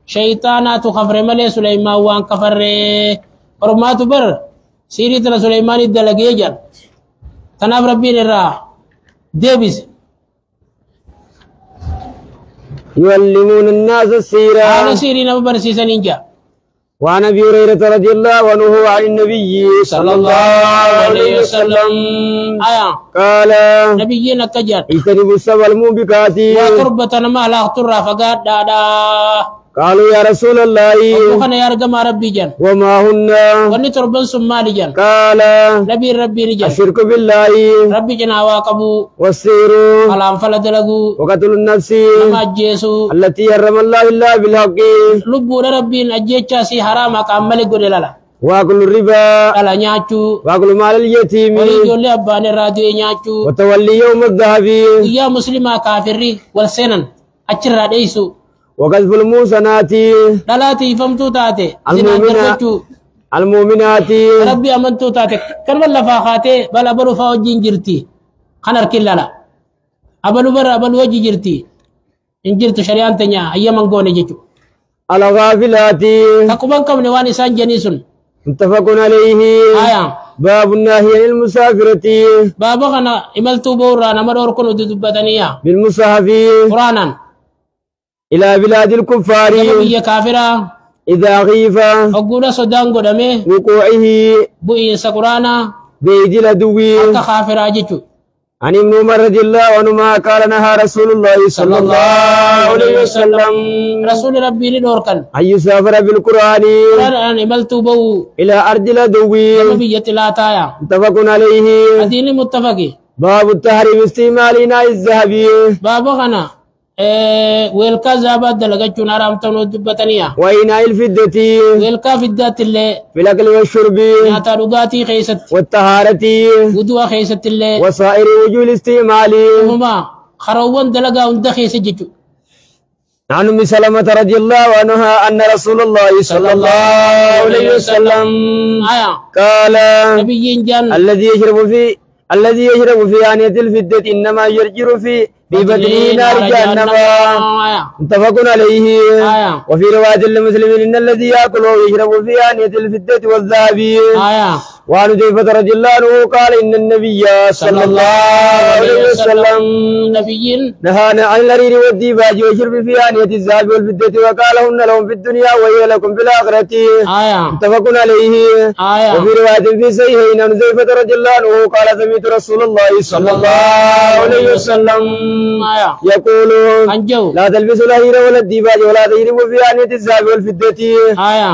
شيطانات خفر ملي سليمان وان كفر ورمات بر سيري ترى سليمان الدلقي جل تناب ربي الرا ديبس يعلمون الناس السيرة على سيري نبر سيسن إنجا وعن ابي هريره رضي الله عنه عن النبي صلى الله عليه وسلم قال نبينا كجر اجتنبوا السبع الموبقات وقربة ما لا ترى فقاد دادا قالوا يا رسول الله وكان يرجم ربي جن وما هن ونتربن سمالي جن قال نبي ربي رجل الشرك بالله ربي جن واقبو والسير على فلدلغو وقتل النفس ما جيسو التي حرم الله الا بالحق لبو ربي اجيتشا سي حرام كامل غدللا واكل الربا على نياچو واكل مال اليتيم ولي ابان راديو نياچو وتولي يوم الذهب يا مسلما كافري والسنن اچرا ديسو وقذف الموسنات دلاتي فهمتو تاتي المؤمنات ربي امنتو تاتي كان ولا فاخاتي بل ابلو فوجين جرتي خنر كلالا ابلو بر ابلو وجي جرتي ان جرت شريان تنيا ايام غوني جيتو الغافلات تقبن كم نواني سان جنيسون متفق عليه باب النهي عن المسافرة بابا خنا املتو بورا نمر كنو دبتنيا بالمصحف قرانا إلى بلاد الكفار يا كافرة إذا غيف أقول صدام قدامه وقوعه بوين سكرانا بيد العدوي كافرة جتو عن ابن عمر رضي الله عنهما قال نهى رسول الله صلى الله عليه وسلم رسول ربي لدوركن أن يسافر بالقرآن أنا ملتو بو إلى أرض العدوي نبي لا تايا متفق عليه أدين متفق باب التحريم استعمال إناء الذهب باب غنا ويلكا زابات دلغتشون حرام تنو دبتنيا وإناء الفدة ويلكا فدات اللي في الأكل والشرب ناتا رغاتي خيست والطهارة ودوا خيست اللي وسائر وجوه الاستعمال هما خروان دلغا وند خيس جتو عن ام سلمة رضي الله عنها أن رسول الله صلى الله عليه وسلم قال الذي يشرب في آنية الفدة إنما يرجر في بدنه نار جهنم متفق عليه وفي رواية لمسلم إن الذي يأكل ويشرب في آنية الفدة والذهب وعن حذيفة رضي الله عنه قال إن النبي صلى الله عليه وسلم نهانا عن الحرير والديباج والشرب في آنية الذهب والفدة وقال هن لهم في الدنيا وهي لكم في الآخرة متفق عليه وفي رواية في صحيحين عن حذيفة رضي الله عنه قال سمعت رسول الله صلى الله عليه وسلم يقول لا تلبسوا الحرير ولا الديباج ولا تشربوا في آنية الذهب والفدة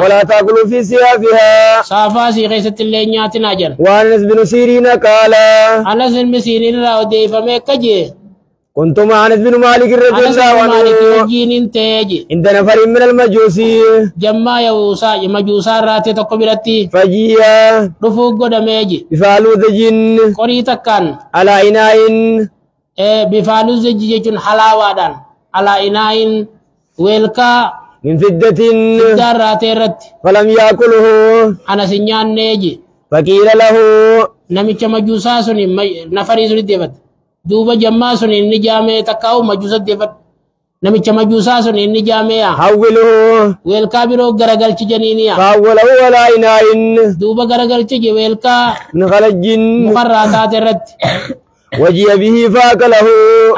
ولا تأكلوا في سيافها صافاسي غيست اللي نياتنا جل وعن أنس بن سيرين قال أنس بن سيرين راو دي فمكجي كنت مع أنس بن مالك رضي الله عنه عند نفر من المجوس جمع يوسا مجوسا راتي تقبلتي فجيا رفوق قدميجي بفالو ذجين قريتا كان على إناء بفالو ذجين حلاوة على إناء ويلكا من فدة راتي رت فلم يأكله أنا سنيان نيجي فقيل له نميك مجوسا سني نفري سني ديبت دوبا جمع سني نجامي تكاو مجوسا ديبت نميك مجوسا سني نجامي حوله ويلكا بيرو غرغل تجنينيا فأوله ولا إناء دوبا غرغل تجي ويلكا نخلج مقراتات رت وجي به فأكله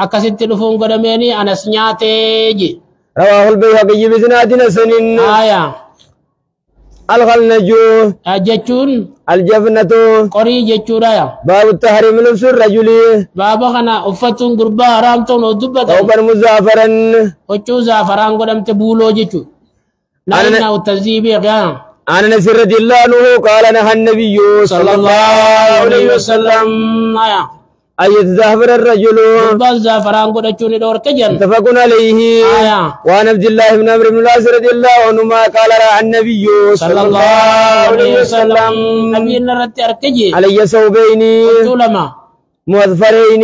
أكست لفون قدميني أنا سنياتي رواه البيهقي بسناد حسن الخلنج جتون الجفنة قري جتورا باب التحريم لبس الرجل بابا خنا أفتون قربا حرامتون ودبتا ثوبا مزعفرا وچو زعفران قدم تبولو جتو نانا وتزيبي غيان عن أنس رضي الله عنه قال نهى النبي صلى الله عليه وسلم أن يتزعفر الرجل متفق عليه وعن عبد الله بن عمرو بن العاص رضي الله عنهما قال رأى النبي صلى الله عليه وسلم علي ثوبين مؤذفرين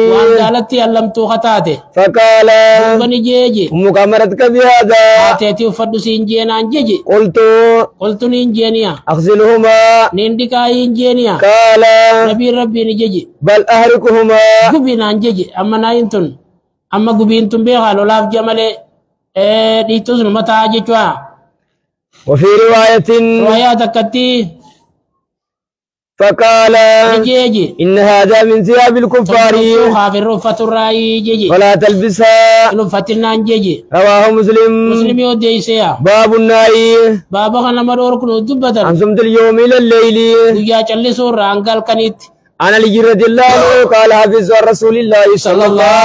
فقال أمك أمرتك بهذا قلت أغسلهما قال بل أهركهما ديتوزن متى جتوا وفي رواية روايات كتي فقال جيجي إن هذا من ثياب الكفار في الرفة الرأي جيجي ولا تلبسها رفة النان جيجي رواه مسلم مسلم يودي سيا باب النهي بابا خنا مرور كنو دبتا عن صمت اليوم إلى الليل ويا چلي سور انقل كنيت أنا لجرد الله قال حافظ رسول الله صلى الله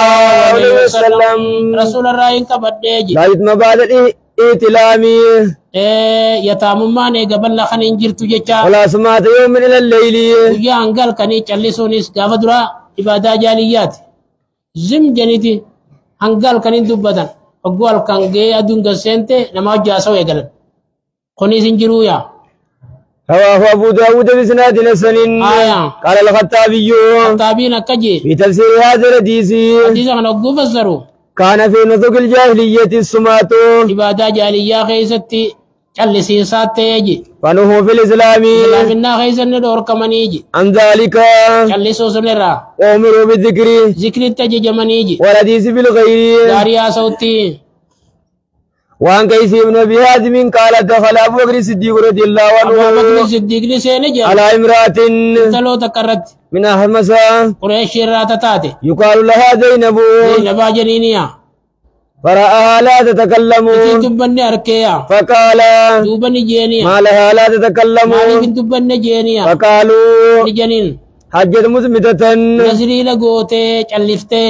عليه وسلم رسول الله إنك بديجي لا يتم بعد الائتلام يتامما نيغبل لخن انجرتو جچا ولا سمعت يوم إلى الليل ويا انقل كني چلي سونيس غافدرا عبادة جاليات زم جنيتي انقل كني دبتا اقوال كانغي ادونغ سنتي نما جاسو يغل خوني سنجرو يا رواه أبو داود بسناد حسن قال الخطابي الخطابي نكجي في تفسير هذا الحديث حديث عن أبو فسروا كان في نطق الجاهلية السمات عبادة جاهلية خيستي كل سيسات تيجي فنهو في الإسلام منا خيسن ندور كمان يجي عن ذلك كل سوسنرا أمروا بالذكر ذكر التجي جمان يجي والحديث بالغير داريا صوتي وعن كيس بن أبي حاتم قال دخل أبو بكر الصديق رضي الله أبو بكر عنه الصديق لسينجا على امرأة تلو تكرت من أحمسة قريش راتتاتي يقال لها زينب نبا جنينيا فرآها لا تتكلم دبني أركيا فقال دوبني جينيا ما لها لا تتكلم مالي دبني جينيا فقالوا جنين حجت مثبتة نزري لغوتي چلفته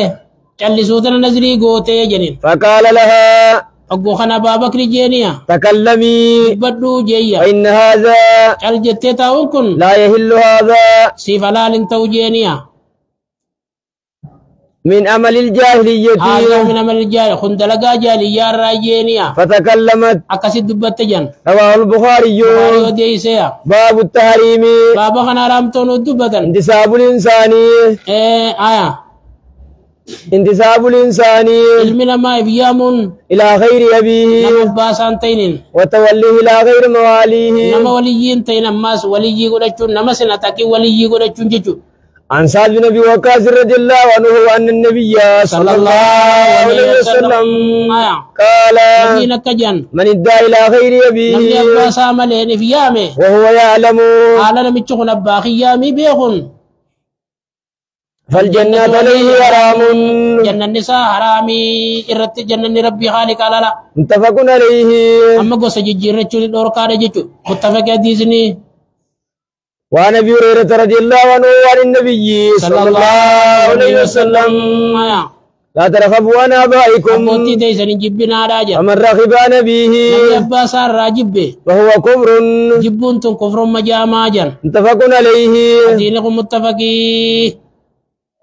چلسوتنا نزري غوتي جنين فقال لها أبو خنا بابك جينيا تكلمي بدو جيا فإن هذا چل جتة تاوكن لا يحل هذا سيفلال انتو جينيا من عمل الجاهلية هذا من عمل الجاهل خندلقا جاليا راجينيا فتكلمت أكسد دبت جن رواه البخاري وديسيا باب التحريم بابا خنا رامتون دبتا انتساب الإنسان انتساب الإنسان علمنا ما يفيامون إلى غير أبيه نما باسان تينين وتوليه إلى غير مواليه نما وليين تين ماس وليي قدچون نما سنتاكي وليي قدچون جچو عن سعد بن أبي وقاص رضي الله عنه أن النبي صلى الله عليه وسلم قال نبينا كجن من ادعى إلى غير أبيه نبي أباسا ملين فيامي وهو يعلم قال نمتشخن أباخي يامي بيخن فالجنة عليه حرام جنة النساء حرامي إرت جنة ربي خالق على لا متفق عليه أما قوس جيجير رجل الدور كار جيجو متفق حديثني وعن أبي هريرة رضي الله عنه عن النبي صلى الله عليه وسلم لا ترغبوا عن آبائكم أبوتي ديسن جبنا راجع ومن رغب عن أبيه نبي أباس راجب فهو كفر جبون تن كفر مجاماجا متفق عليه دينكم متفقي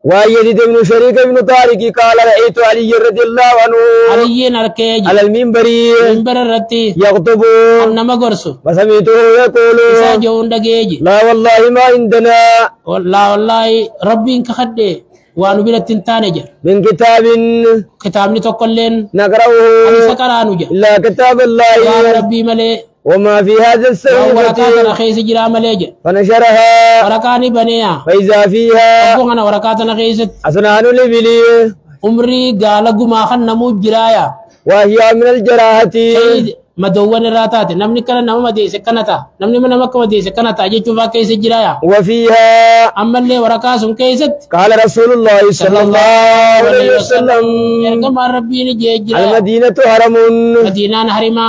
وعن يزيد بن شريك بن طارق قال رأيت علي رضي الله عنه علي نركيج على المنبر الرتي يخطب أنما قرص فسمعته يقول ساجون دقيج لا والله ما عندنا والله ربي انك خدي وانو بلا تنتانجا من كتاب نتوكلين نقرأه أنسا قرانوجا إلا كتاب الله يا ربي ملي وما في هذا وركاتنا السنة خيس جرا مليجا فنشرها وركاني بنيا فإذا فيها أبوغنا وركاتنا خيست أسنان الإبل عمري قال قما خن نمو جرايا وهي من الجراحة سيد مدون الراتات نمني كان نمو مدي سكنتا نمني من مكة مدي سكنتا جيتو فا كيس جرايا وفيها أما اللي وركاسم كيست قال رسول الله صلى الله عليه وسلم يرقم ربي نجي جرايا المدينة حرم مدينة حرما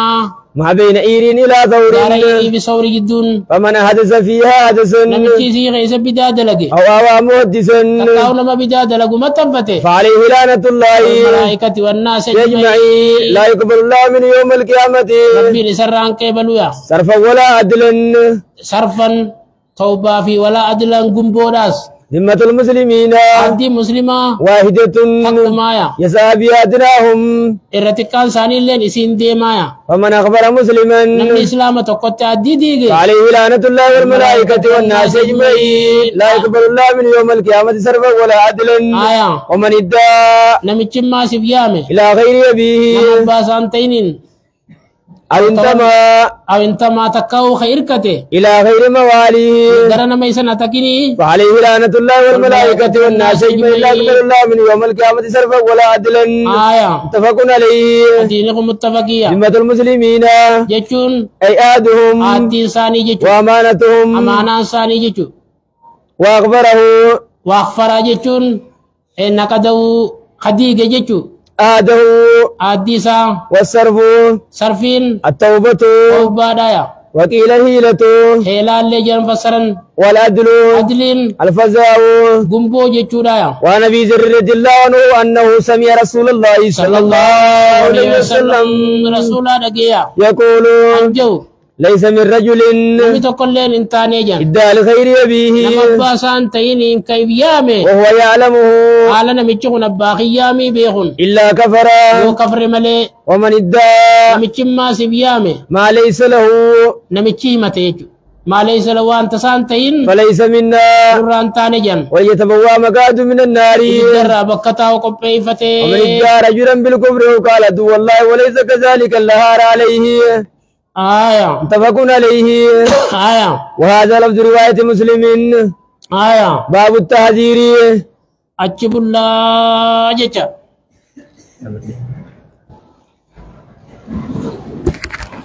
ما بين إير إلى ثور داري بصور جدون فمن حدث فيها حدثا نمتي سي غيث بداد لقي أو أوى محدثا تقاو لما بداد لقو ما تنفته فعليه لعنة الله الملائكة والناس يجمعين لا يقبل الله من يوم القيامة ربي لسران كيبلويا صرفا ولا عدلا صرفا توبا في ولا عدلا قنبوداس ذمة المسلمين عبدي مسلمة واحدة تقمايا يسعى بأدناهم إرتكان ثاني لين إسين ديمايا ومن أخبر مسلما نمني إسلام تقوت عدي ديغي فعليه لعنة الله والملائكة والناس أجمعين لا يقبل الله من يوم القيامة صرفا ولا عدلا ومن ادعى نمي تشما سفيامي إلى غير أبيه نمباسان تينين أو انتما تكاو خير كته إلى غير مواليه درنا ما يسنا تكني فعليه لعنة الله والملائكة والناس أجمعين لا يقبل الله من يوم القيامة صرفا ولا عدلا متفق عليه دينكم متفقية ذمة المسلمين جتون أيادهم آتي ثاني جتو وأمانتهم أمانة ثاني جتو وأخبره وأخفر جتون إنك دو خديجة جتو آده آديسا والصرف صرفين التوبة توبة دايا وقيل هيلة هلال لجن فسرن والعدل عدل الفزاع قنبو جتو دايا وعن أبي ذر رضي الله عنه أنه سمع رسول الله صلى الله عليه وسلم رسول الله يقول أنجو ليس من رجل نمي تقولين انتاني جان ادعى لخير أبيه نما باسان تيني كيف يامي وهو يعلمه على نميتشون باقي يامي بيخون إلا كفر يو كفر ملي ومن ادعى نميتشم ما سبيامي ما ليس له نميتشي متيجو ما ليس له أنت سانتين فليس منا قران تاني جان ويتبوى مقعد من النار جرى بكتا وقبعي فتي ومن ادعى رجلا بالكفر وقال عدو والله وليس كذلك اللهار عليه متفق عليه وهذا لفظ رواية مسلم باب التحذير أجب الله جتا